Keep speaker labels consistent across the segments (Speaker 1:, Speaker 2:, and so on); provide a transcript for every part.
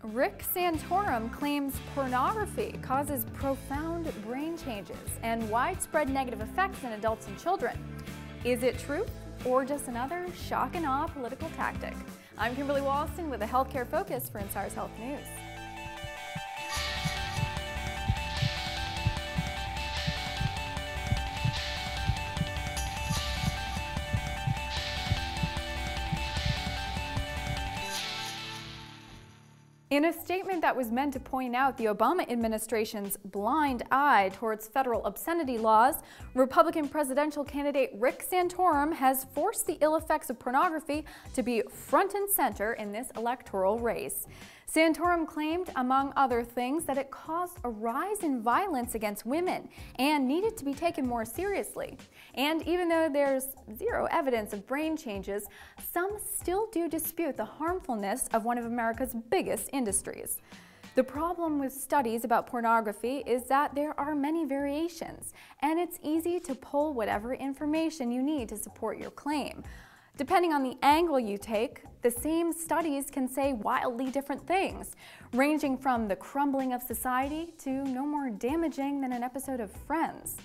Speaker 1: Rick Santorum claims pornography causes profound brain changes and widespread negative effects in adults and children. Is it true, or just another shock and awe political tactic? I'm Kimberly Walston with a healthcare focus for Insidershealth News. In a statement that was meant to point out the Obama administration's blind eye towards federal obscenity laws, Republican presidential candidate Rick Santorum has forced the ill effects of pornography to be front and center in this electoral race. Santorum claimed, among other things, that it caused a rise in violence against women and needed to be taken more seriously. And even though there's zero evidence of brain changes, some still do dispute the harmfulness of one of America's biggest industries. The problem with studies about pornography is that there are many variations, and it's easy to pull whatever information you need to support your claim. Depending on the angle you take, the same studies can say wildly different things, ranging from the crumbling of society to no more damaging than an episode of Friends.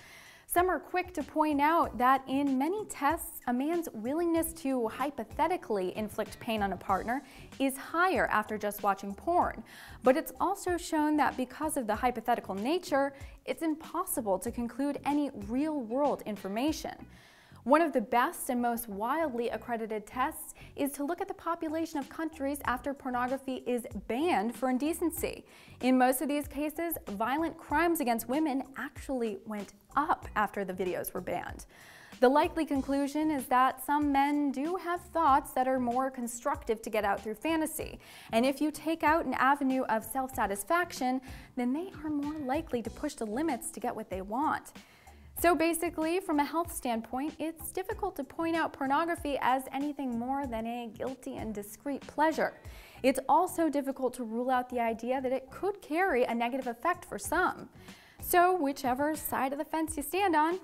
Speaker 1: Some are quick to point out that in many tests, a man's willingness to hypothetically inflict pain on a partner is higher after just watching porn. But it's also shown that because of the hypothetical nature, it's impossible to conclude any real-world information. One of the best and most wildly accredited tests is to look at the population of countries after pornography is banned for indecency. In most of these cases, violent crimes against women actually went up after the videos were banned. The likely conclusion is that some men do have thoughts that are more constructive to get out through fantasy. And if you take out an avenue of self-satisfaction, then they are more likely to push the limits to get what they want. So basically, from a health standpoint, it's difficult to point out pornography as anything more than a guilty and discreet pleasure. It's also difficult to rule out the idea that it could carry a negative effect for some. So whichever side of the fence you stand on,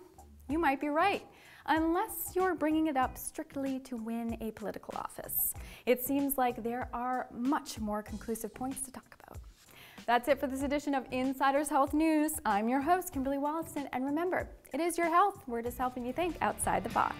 Speaker 1: you might be right, unless you're bringing it up strictly to win a political office. It seems like there are much more conclusive points to talk about. That's it for this edition of Insider's Health News. I'm your host, Kimberly Walston, and remember, it is your health. We're just helping you think outside the box.